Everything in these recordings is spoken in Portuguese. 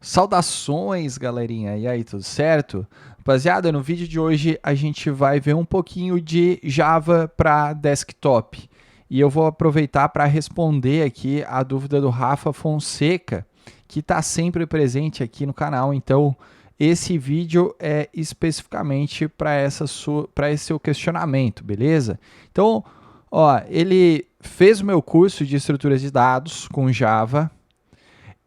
Saudações, galerinha! E aí, tudo certo? Rapaziada, no vídeo de hoje a gente vai ver um pouquinho de Java para desktop. E eu vou aproveitar para responder aqui a dúvida do Rafa Fonseca, que está sempre presente aqui no canal. Então, esse vídeo é especificamente para esse seu questionamento, beleza? Então, ó, ele fez o meu curso de estruturas de dados com Java.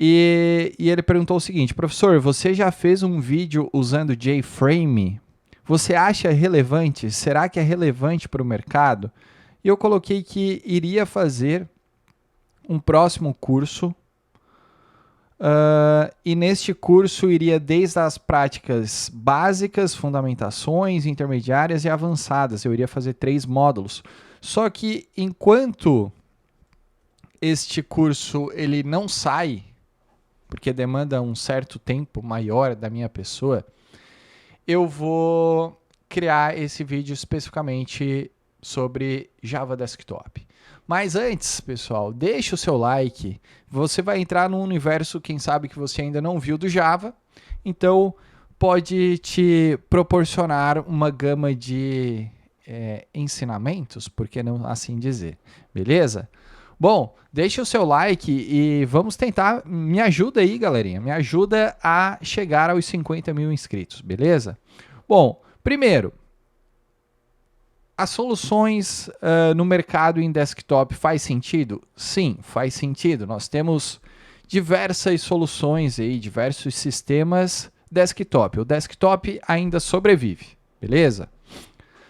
E ele perguntou o seguinte: professor, você já fez um vídeo usando JFrame? Você acha relevante? Será que é relevante para o mercado? E eu coloquei que iria fazer um próximo curso. E neste curso iria desde as práticas básicas, fundamentações, intermediárias e avançadas. Eu iria fazer 3 módulos. Só que enquanto este curso ele não sai, porque demanda um certo tempo maior da minha pessoa, eu vou criar esse vídeo especificamente sobre Java Desktop. Mas antes, pessoal, deixa o seu like. Você vai entrar num universo, quem sabe, que você ainda não viu do Java. Então, pode te proporcionar uma gama de ensinamentos, por que não assim dizer? Beleza? Bom, deixa o seu like e vamos tentar. Me ajuda aí, galerinha. Me ajuda a chegar aos 50 mil inscritos, beleza? Bom, primeiro, as soluções no mercado em desktop faz sentido? Sim, faz sentido. Nós temos diversas soluções aí, diversos sistemas desktop. O desktop ainda sobrevive, beleza?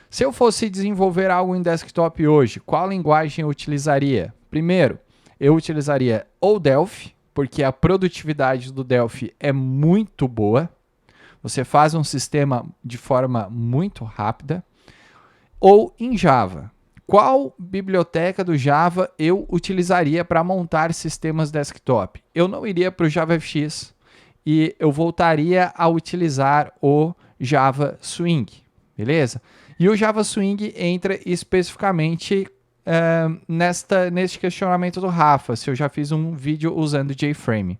Se eu fosse desenvolver algo em desktop hoje, qual linguagem eu utilizaria? Primeiro, eu utilizaria o Delphi, porque a produtividade do Delphi é muito boa. Você faz um sistema de forma muito rápida. Ou em Java. Qual biblioteca do Java eu utilizaria para montar sistemas desktop? Eu não iria para o JavaFX e eu voltaria a utilizar o Java Swing, beleza? E o Java Swing entra especificamente neste questionamento do Rafa, se eu já fiz um vídeo usando JFrame.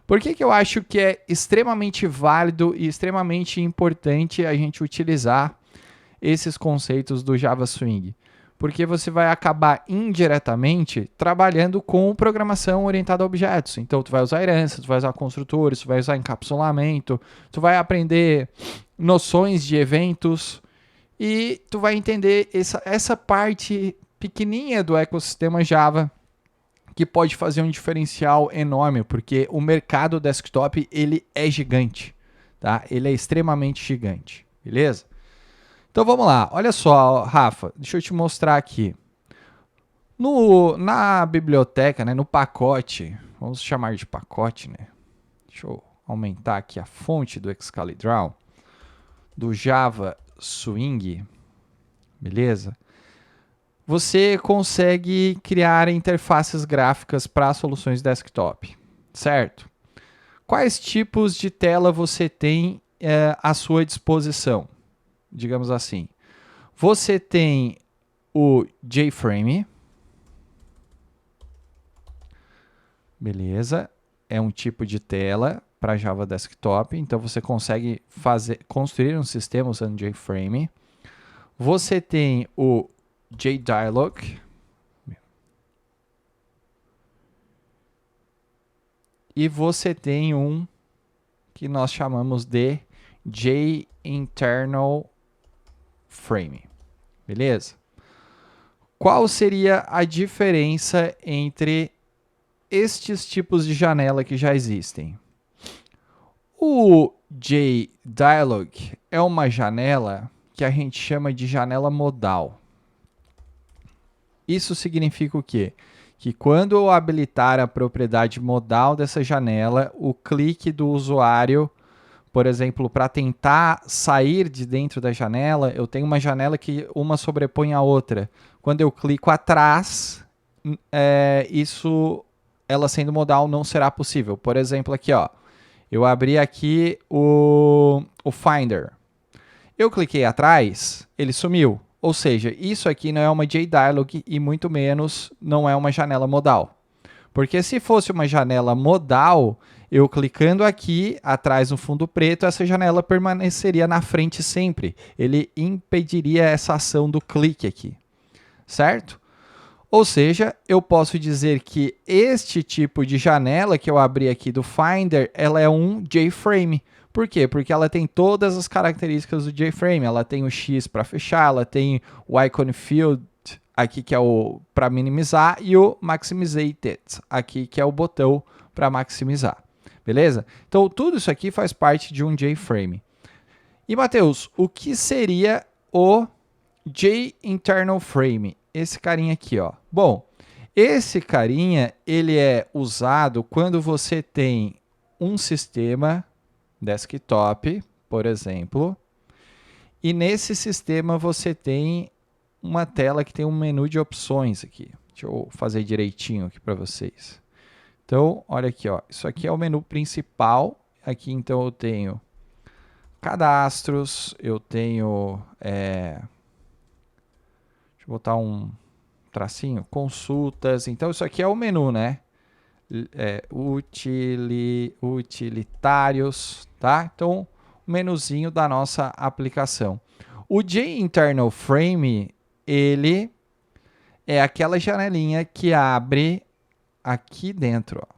Por que eu acho que é extremamente válido e extremamente importante a gente utilizar esses conceitos do Java Swing? Porque você vai acabar indiretamente trabalhando com programação orientada a objetos. Então, tu vai usar herança, tu vai usar construtores, tu vai usar encapsulamento, tu vai aprender noções de eventos e tu vai entender essa parte pequenininha do ecossistema Java que pode fazer um diferencial enorme, porque o mercado desktop ele é gigante, tá? Ele é extremamente gigante, beleza? Então vamos lá, olha só, Rafa, deixa eu te mostrar aqui. Na biblioteca, né, no pacote, vamos chamar de pacote, né? Deixa eu aumentar aqui a fonte do Excalibur, do Java Swing, beleza? Você consegue criar interfaces gráficas para soluções desktop, certo? Quais tipos de tela você tem à sua disposição? Digamos assim. Você tem o JFrame, beleza? É um tipo de tela para Java Desktop, então você consegue construir um sistema usando JFrame. Você tem o JDialog e você tem um que nós chamamos de JInternal Frame, beleza? Qual seria a diferença entre estes tipos de janela que já existem? O JDialog é uma janela que a gente chama de janela modal. Isso significa o quê? Que quando eu habilitar a propriedade modal dessa janela, o clique do usuário, por exemplo, para tentar sair de dentro da janela, eu tenho uma janela que uma sobrepõe a outra. Quando eu clico atrás, ela sendo modal, não será possível. Por exemplo, aqui, ó, eu abri aqui o Finder. Eu cliquei atrás, ele sumiu. Ou seja, isso aqui não é uma JDialog e muito menos não é uma janela modal. Porque se fosse uma janela modal, eu clicando aqui, atrás no fundo preto, essa janela permaneceria na frente sempre. Ele impediria essa ação do clique aqui, certo? Ou seja, eu posso dizer que este tipo de janela que eu abri aqui do Finder, ela é um JFrame. Por quê? Porque ela tem todas as características do JFrame. Ela tem o X para fechar, ela tem o Icon Field aqui que é o para minimizar e o Maximizated aqui que é o botão para maximizar. Beleza? Então tudo isso aqui faz parte de um JFrame. E Matheus, o que seria o JInternal Frame? Esse carinha aqui, ó. Bom, esse carinha, ele é usado quando você tem um sistema desktop, por exemplo, e nesse sistema você tem uma tela que tem um menu de opções aqui. Deixa eu fazer direitinho aqui para vocês. Então, olha aqui, ó. Isso aqui é o menu principal. Aqui, então, eu tenho cadastros, eu tenho... deixa eu botar um tracinho, consultas. Então, isso aqui é o menu, né? Utilitários, tá? Então, o menuzinho da nossa aplicação. O JInternal Frame, ele é aquela janelinha que abre aqui dentro, ó,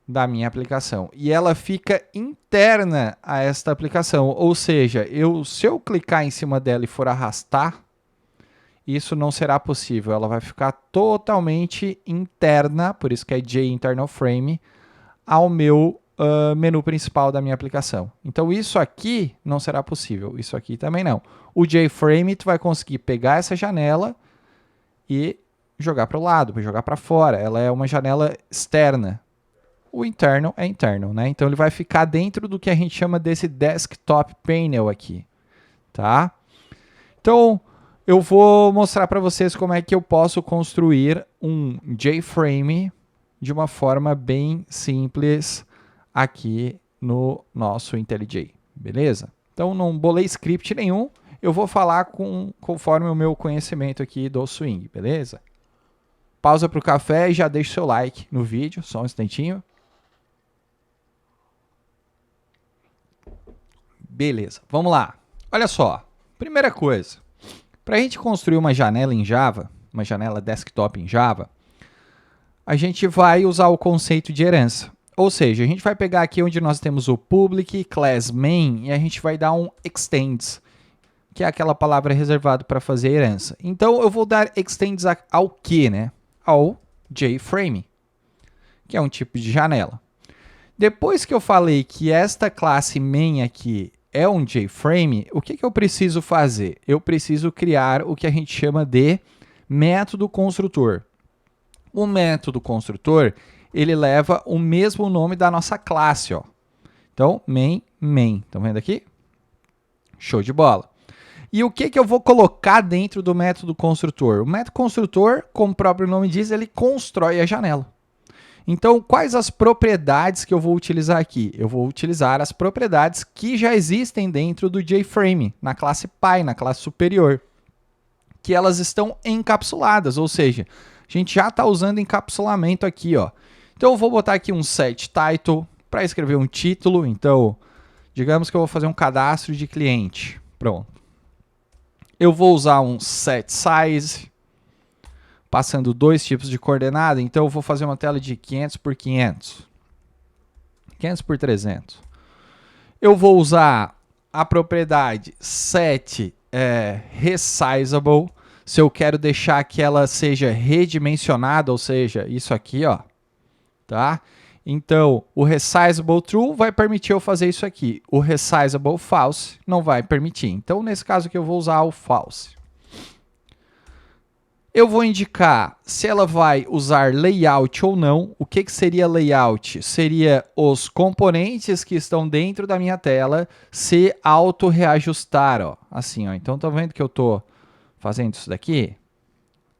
da minha aplicação. E ela fica interna a esta aplicação. Ou seja, se eu clicar em cima dela e for arrastar, isso não será possível. Ela vai ficar totalmente interna, por isso que é JInternal Frame, ao meu menu principal da minha aplicação. Então isso aqui não será possível. Isso aqui também não. O JFrame tu vai conseguir pegar essa janela e jogar para o lado, jogar para fora. Ela é uma janela externa. O interno é interno, né? Então ele vai ficar dentro do que a gente chama desse desktop panel aqui, tá? Então eu vou mostrar para vocês como é que eu posso construir um JFrame de uma forma bem simples aqui no nosso IntelliJ, beleza? Então não bolei script nenhum, eu vou falar conforme o meu conhecimento aqui do Swing, beleza? Pausa para o café e já deixa o seu like no vídeo, só um instantinho. Beleza, vamos lá. Olha só, primeira coisa, para a gente construir uma janela em Java, uma janela desktop em Java, a gente vai usar o conceito de herança. Ou seja, a gente vai pegar aqui onde nós temos o public class main e a gente vai dar um extends, que é aquela palavra reservada para fazer herança. Então eu vou dar extends ao que, né? Ao JFrame, que é um tipo de janela. Depois que eu falei que esta classe main aqui é um JFrame, o que eu preciso fazer? Eu preciso criar o que a gente chama de método construtor. O método construtor, ele leva o mesmo nome da nossa classe, ó. Então, main. Estão vendo aqui? Show de bola. E o que eu vou colocar dentro do método construtor? O método construtor, como o próprio nome diz, ele constrói a janela. Então, quais as propriedades que eu vou utilizar aqui? Eu vou utilizar as propriedades que já existem dentro do JFrame, na classe Py, na classe superior, que elas estão encapsuladas, ou seja, a gente já está usando encapsulamento aqui, ó. Então, eu vou botar aqui um set title para escrever um título. Então, digamos que eu vou fazer um cadastro de cliente. Pronto. Eu vou usar um set size, passando dois tipos de coordenada. Então, eu vou fazer uma tela de 500 por 500. 500 por 300. Eu vou usar a propriedade set resizable. Se eu quero deixar que ela seja redimensionada, ou seja, isso aqui, ó. Tá? Então, o resizable true vai permitir eu fazer isso aqui. O resizable false não vai permitir. Então, nesse caso aqui, eu vou usar o false. Eu vou indicar se ela vai usar layout ou não. O que seria layout? Seria os componentes que estão dentro da minha tela se auto-reajustar, ó. Assim, ó. Então, tá vendo que eu estou fazendo isso daqui?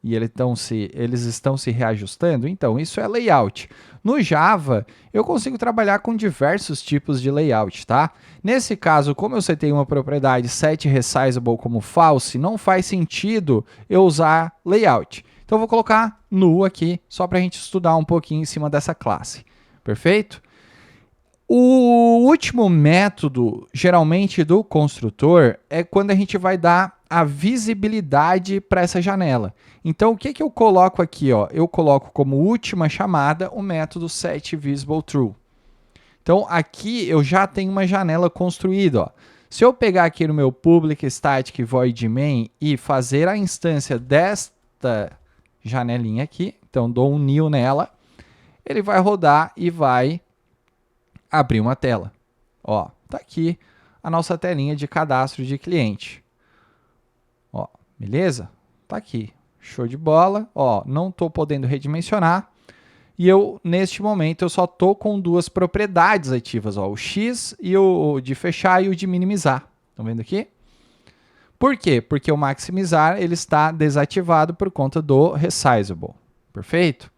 E eles estão se reajustando? Então, isso é layout. No Java, eu consigo trabalhar com diversos tipos de layout, tá? Nesse caso, como eu setei uma propriedade set resizable como false, não faz sentido eu usar layout. Então eu vou colocar null aqui, só para a gente estudar um pouquinho em cima dessa classe. Perfeito? O último método, geralmente do construtor, é quando a gente vai dar a visibilidade para essa janela. Então, o que eu coloco aqui? Ó? Eu coloco como última chamada o método setVisibleTrue. Então, aqui eu já tenho uma janela construída. Ó. Se eu pegar aqui no meu public static void main e fazer a instância desta janelinha aqui, então dou um new nela, ele vai rodar e vai abrir uma tela. Ó, tá aqui a nossa telinha de cadastro de cliente. Ó, beleza? Tá aqui. Show de bola. Ó, não tô podendo redimensionar. E eu, neste momento, eu só tô com duas propriedades ativas, ó, o X e o de fechar e o de minimizar. Estão vendo aqui? Por quê? Porque o maximizar ele está desativado por conta do resizable. Perfeito?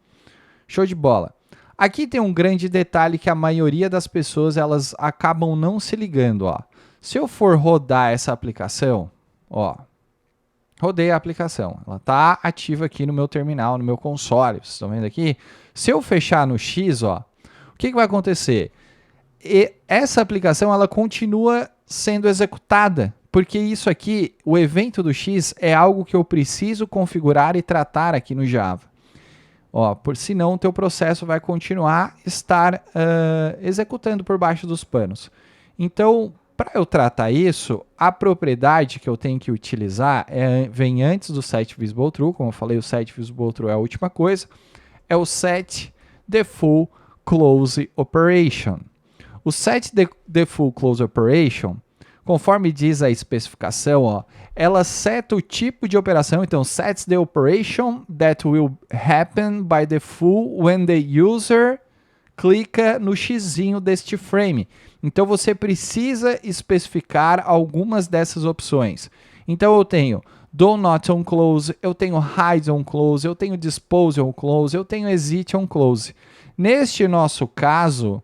Show de bola. Aqui tem um grande detalhe que a maioria das pessoas elas acabam não se ligando. Ó. Se eu for rodar essa aplicação, ó, rodei a aplicação. Ela está ativa aqui no meu terminal, no meu console. Vocês estão vendo aqui? Se eu fechar no X, ó, o que vai acontecer? Essa aplicação ela continua sendo executada, porque isso aqui, o evento do X, é algo que eu preciso configurar e tratar aqui no Java. Ó, senão o teu processo vai continuar estar executando por baixo dos panos. Então, para eu tratar isso, a propriedade que eu tenho que utilizar vem antes do setVisibleTrue, como eu falei, o setVisibleTrue é a última coisa, é o setDefaultClose O setDefaultClose conforme diz a especificação, ó, ela seta o tipo de operação, então sets the operation that will happen by default when the user clica no xizinho deste frame. Então você precisa especificar algumas dessas opções. Então eu tenho do not on close, eu tenho hide on close, eu tenho dispose on close, eu tenho exit on close. Neste nosso caso,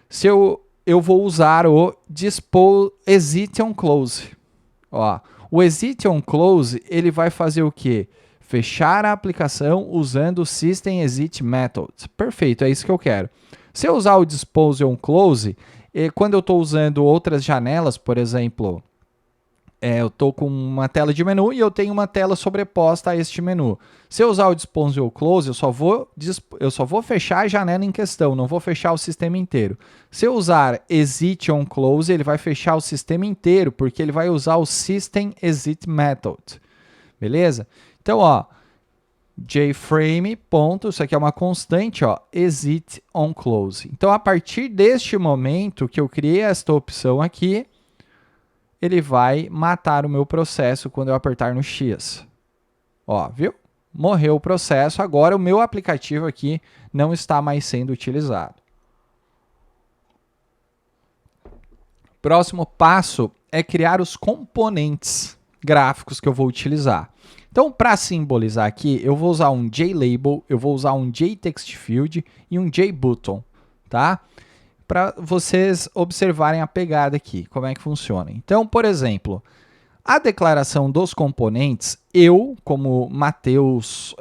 se eu vou usar o exit on close. Ó, o exit on close ele vai fazer o quê? Fechar a aplicação usando o system exit method. Perfeito, é isso que eu quero. Se eu usar o dispose on close, quando eu estou usando outras janelas, por exemplo, eu estou com uma tela de menu e eu tenho uma tela sobreposta a este menu. Se eu usar o dispose on close, eu só vou fechar a janela em questão, não vou fechar o sistema inteiro. Se eu usar exit on close, ele vai fechar o sistema inteiro, porque ele vai usar o system exit method. Beleza? Então, ó, jframe, ponto, isso aqui é uma constante, ó, exit on close. Então, a partir deste momento que eu criei esta opção aqui, ele vai matar o meu processo quando eu apertar no X. Ó, viu? Morreu o processo, agora o meu aplicativo aqui não está mais sendo utilizado. Próximo passo é criar os componentes gráficos que eu vou utilizar. Então, para simbolizar aqui, eu vou usar um JLabel, eu vou usar um JTextField e um JButton, tá? Para vocês observarem a pegada aqui, como é que funciona. Então, por exemplo, a declaração dos componentes, eu, como Matheus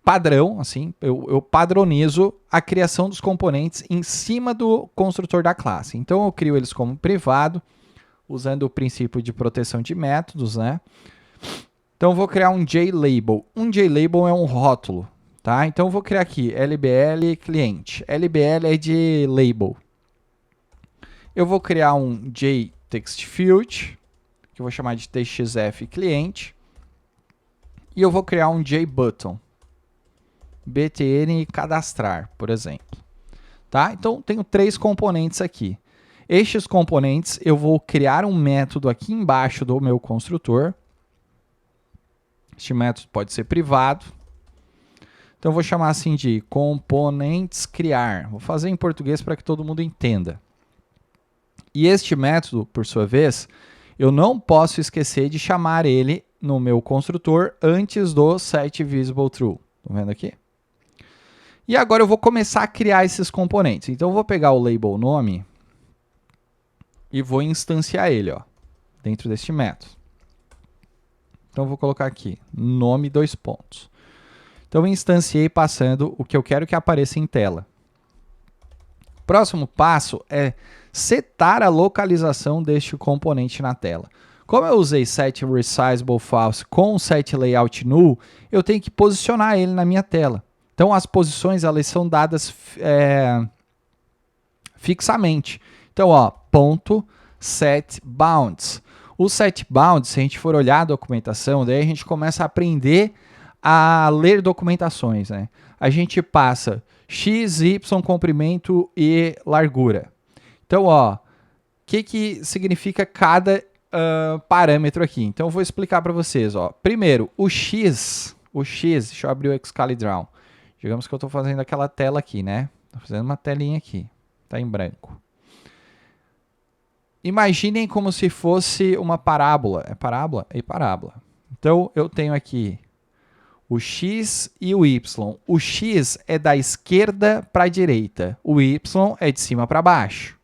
padrão, assim, eu padronizo a criação dos componentes em cima do construtor da classe. Então, eu crio eles como privado, usando o princípio de proteção de métodos, né? Então, eu vou criar um JLabel. Um JLabel é um rótulo. Tá? Então, eu vou criar aqui LBL cliente. LBL é de label. Eu vou criar um JTextField, que eu vou chamar de TXF cliente. E eu vou criar um JButton. BTN cadastrar, por exemplo. Tá? Então, tenho 3 componentes aqui. Estes componentes, eu vou criar um método aqui embaixo do meu construtor. Este método pode ser privado. Então, eu vou chamar assim de componentes criar. Vou fazer em português para que todo mundo entenda. E este método, por sua vez, eu não posso esquecer de chamar ele no meu construtor antes do setVisibleTrue. Estão vendo aqui? E agora eu vou começar a criar esses componentes. Então, eu vou pegar o label nome e vou instanciar ele, ó, dentro deste método. Então, eu vou colocar aqui, nome, 2 pontos. Então, instanciei passando o que eu quero que apareça em tela. Próximo passo é setar a localização deste componente na tela. Como eu usei set resizable false com set layout null, eu tenho que posicionar ele na minha tela. Então as posições elas são dadas fixamente. Então, ó, ponto set bounds. O set bounds, se a gente for olhar a documentação, daí a gente começa a aprender a ler documentações, né? A gente passa x, y, comprimento e largura. Então, ó, o que significa cada parâmetro aqui? Então, eu vou explicar para vocês, ó. Primeiro, o x, deixa eu abrir o Excalidrawn. Digamos que eu estou fazendo aquela tela aqui, né? Estou fazendo uma telinha aqui, tá em branco. Imaginem como se fosse uma parábola. É parábola? É parábola. Então, eu tenho aqui o x e o y. O x é da esquerda para a direita. O y é de cima para baixo.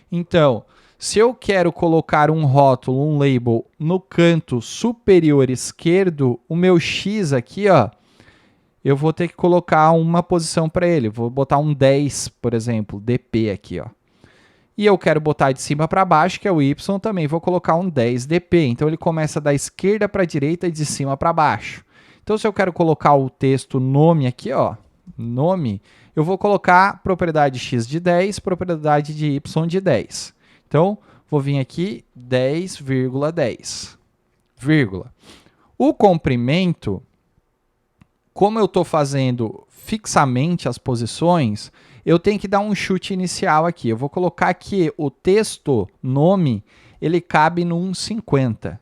Então, se eu quero colocar um rótulo, um label, no canto superior esquerdo, o meu x aqui, ó, eu vou ter que colocar uma posição para ele. Vou botar um 10, por exemplo, dp aqui, ó. E eu quero botar de cima para baixo, que é o y, também vou colocar um 10 dp. Então, ele começa da esquerda para a direita e de cima para baixo. Então, se eu quero colocar o texto nome aqui, ó, nome, eu vou colocar propriedade x de 10, propriedade de y de 10. Então, vou vir aqui 10,10, vírgula. O comprimento, como eu estou fazendo fixamente as posições, eu tenho que dar um chute inicial aqui. Eu vou colocar que o texto nome, ele cabe no 1,50.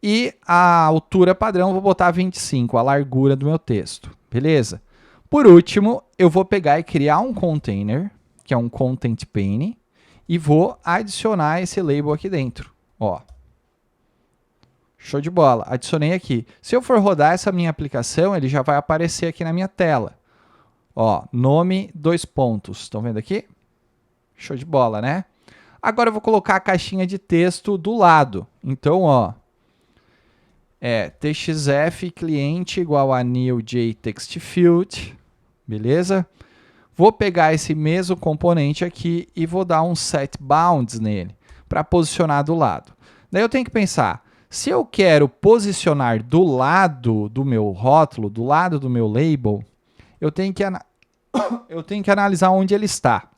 E a altura padrão eu vou botar 25, a largura do meu texto. Beleza? Por último, eu vou pegar e criar um container, que é um content pane, e vou adicionar esse label aqui dentro. Ó. Show de bola. Adicionei aqui. Se eu for rodar essa minha aplicação, ele já vai aparecer aqui na minha tela. Ó, nome, 2 pontos. Estão vendo aqui? Show de bola, né? Agora eu vou colocar a caixinha de texto do lado. Então, ó, txf cliente igual a new jtextfield, beleza? Vou pegar esse mesmo componente aqui e vou dar um set bounds nele, para posicionar do lado. Daí eu tenho que pensar, se eu quero posicionar do lado do meu rótulo, do lado do meu label, eu tenho que analisar onde ele está.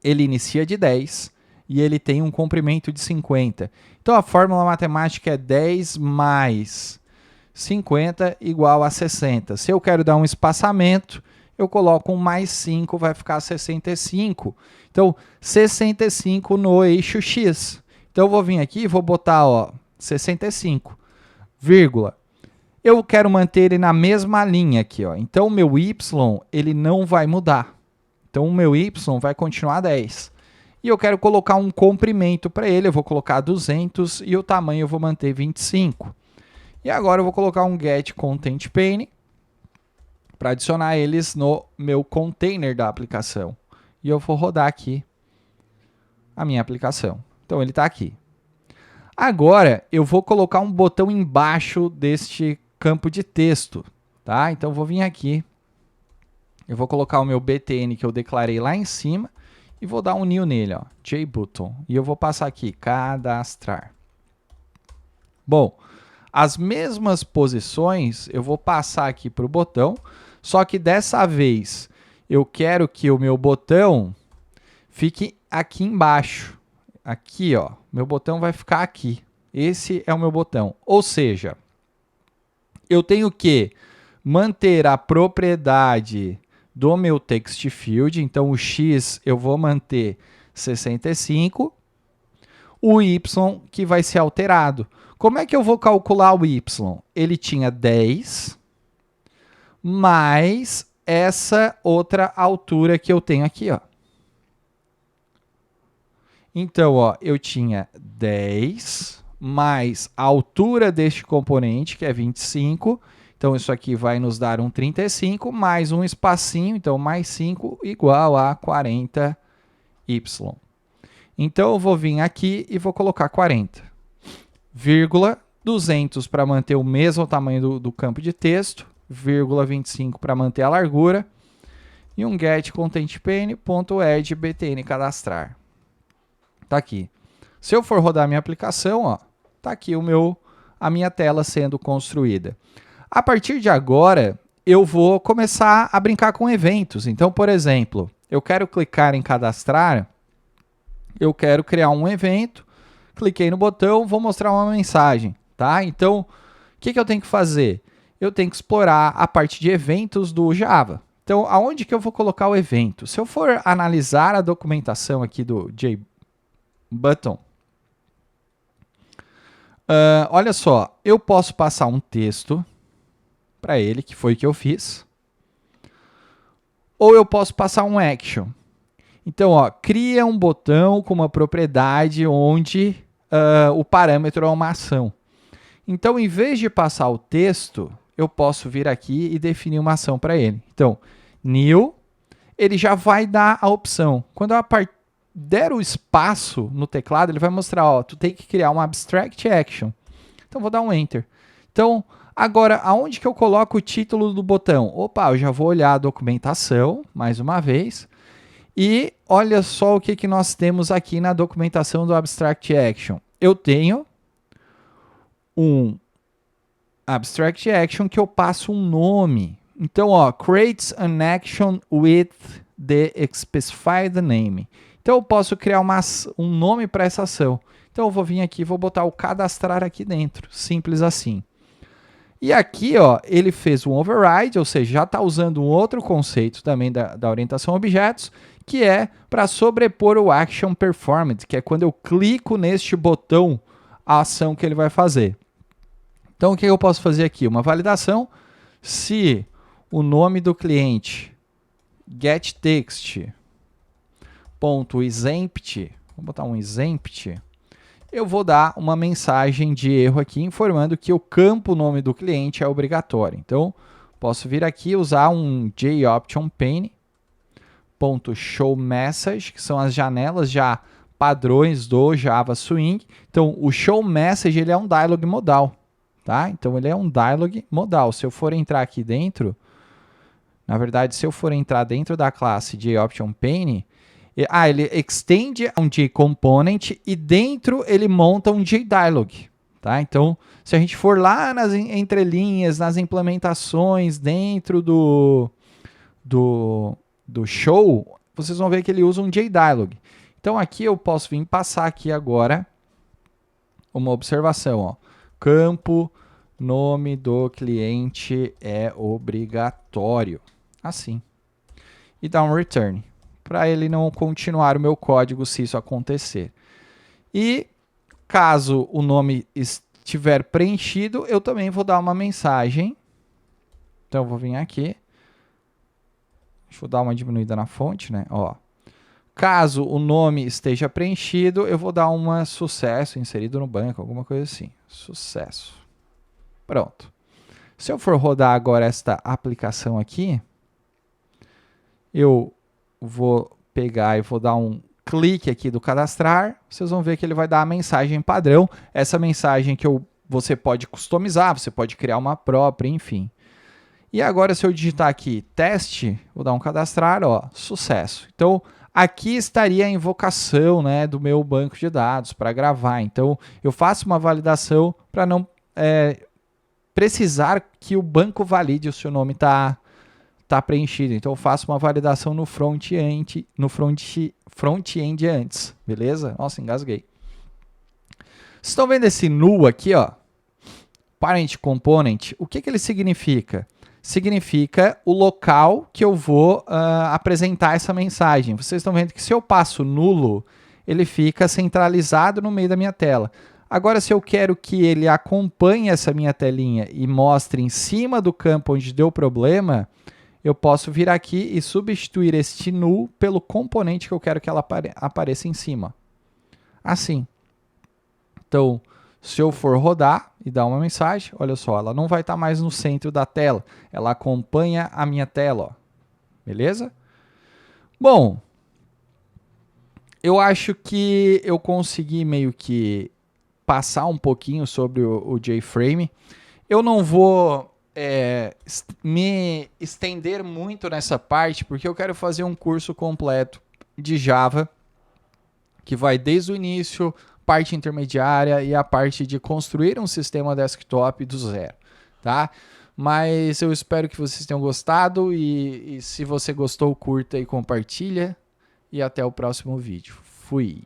Ele inicia de 10 e ele tem um comprimento de 50. Então, a fórmula matemática é 10 mais 50 igual a 60. Se eu quero dar um espaçamento, eu coloco um mais 5, vai ficar 65. Então, 65 no eixo X. Então, eu vou vir aqui e vou botar, ó, 65, vírgula. Eu quero manter ele na mesma linha aqui, ó. Então, o meu y, ele não vai mudar. Então, o meu y vai continuar 10. E eu quero colocar um comprimento para ele, eu vou colocar 200 e o tamanho eu vou manter 25. E agora eu vou colocar um get content pane para adicionar eles no meu container da aplicação. E eu vou rodar aqui a minha aplicação. Então, ele está aqui. Agora, eu vou colocar um botão embaixo deste campo de texto, tá? Então, eu vou vir aqui. Eu vou colocar o meu btn que eu declarei lá em cima e vou dar um new nele, ó, jbutton. E eu vou passar aqui, cadastrar. Bom, as mesmas posições eu vou passar aqui para o botão, só que dessa vez eu quero que o meu botão fique aqui embaixo. Aqui, ó, meu botão vai ficar aqui. Esse é o meu botão. Ou seja, eu tenho que manter a propriedade do meu text field. Então, o X eu vou manter 65. O Y que vai ser alterado. Como é que eu vou calcular o Y? Ele tinha 10 mais essa outra altura que eu tenho aqui, ó. Então, ó, eu tinha 10 mais a altura deste componente, que é 25. Então, isso aqui vai nos dar um 35, mais um espacinho, então, mais 5 igual a 40y. Então, eu vou vir aqui e vou colocar 40, vírgula, 200 para manter o mesmo tamanho do campo de texto, 0,25 para manter a largura, e um get contentPane.add btn cadastrar. Tá aqui. Se eu for rodar minha aplicação, ó, tá aqui a minha tela sendo construída. A partir de agora, eu vou começar a brincar com eventos. Então, por exemplo, eu quero clicar em cadastrar, eu quero criar um evento, cliquei no botão, vou mostrar uma mensagem, tá? Então, o que eu tenho que fazer? Eu tenho que explorar a parte de eventos do Java. Então, aonde que eu vou colocar o evento? Se eu for analisar a documentação aqui do JButton, olha só, eu posso passar um texto para ele, que foi o que eu fiz, ou eu posso passar um action. Então, ó, cria um botão com uma propriedade onde o parâmetro é uma ação. Então, em vez de passar o texto, eu posso vir aqui e definir uma ação para ele. Então, new, ele já vai dar a opção. Quando eu der o espaço no teclado, ele vai mostrar, ó, tu tem que criar um abstract action. Então, vou dar um enter. Então, agora, aonde que eu coloco o título do botão? Opa, eu já vou olhar a documentação, mais uma vez. E olha só o que nós temos aqui na documentação do abstract action. Eu tenho um abstract action que eu passo um nome. Então, ó, creates an action with the specified name. Então, eu posso criar um nome para essa ação. Então, eu vou vir aqui e vou botar o cadastrar aqui dentro. Simples assim. E aqui, ó, ele fez um override, ou seja, já está usando um outro conceito também da orientação a objetos, que é para sobrepor o action performed, que é quando eu clico neste botão, a ação que ele vai fazer. Então, o que eu posso fazer aqui? Uma validação. Se o nome do cliente getText.exempt, vou botar um exempt, eu vou dar uma mensagem de erro aqui informando que o campo nome do cliente é obrigatório. Então, posso vir aqui e usar um JOptionPane.showMessage, que são as janelas já padrões do Java Swing. Então, o showMessage ele é um dialog modal. Tá? Então, ele é um dialog modal. Se eu for entrar aqui dentro, na verdade, se eu for entrar dentro da classe JOptionPane, ele extende um JComponent e dentro ele monta um JDialog. Tá? Então, se a gente for lá nas entrelinhas, nas implementações dentro do show, vocês vão ver que ele usa um JDialog. Então, aqui eu posso vir passar aqui agora uma observação. Ó. Campo, nome do cliente é obrigatório. Assim. E dar um return, para ele não continuar o meu código se isso acontecer. E caso o nome estiver preenchido, eu também vou dar uma mensagem. Então, eu vou vir aqui. Deixa eu dar uma diminuída na fonte, né? Ó. Caso o nome esteja preenchido, eu vou dar uma sucesso inserido no banco, alguma coisa assim. Sucesso. Pronto. Se eu for rodar agora esta aplicação aqui, eu vou pegar e vou dar um clique aqui do cadastrar. Vocês vão ver que ele vai dar a mensagem padrão. Essa mensagem que você pode customizar, você pode criar uma própria, enfim. E agora, se eu digitar aqui teste, vou dar um cadastrar, ó, sucesso. Então, aqui estaria a invocação, né, do meu banco de dados para gravar. Então, eu faço uma validação para não precisar que o banco valide se o nome está preenchido. Então, eu faço uma validação no front-end antes, beleza? Nossa, engasguei. Vocês estão vendo esse null aqui, ó? Parent component, o que ele significa? Significa o local que eu vou apresentar essa mensagem. Vocês estão vendo que se eu passo nulo, ele fica centralizado no meio da minha tela. Agora, se eu quero que ele acompanhe essa minha telinha e mostre em cima do campo onde deu problema, eu posso vir aqui e substituir este null pelo componente que eu quero que ela apareça em cima. Assim. Então, se eu for rodar e dar uma mensagem, olha só, ela não vai estar mais no centro da tela. Ela acompanha a minha tela, ó. Beleza? Bom, eu acho que eu consegui meio que passar um pouquinho sobre o JFrame. Eu não vou me estender muito nessa parte, porque eu quero fazer um curso completo de Java, que vai desde o início, parte intermediária e a parte de construir um sistema desktop do zero, tá? Mas eu espero que vocês tenham gostado e se você gostou, curta e compartilha. E até o próximo vídeo. Fui!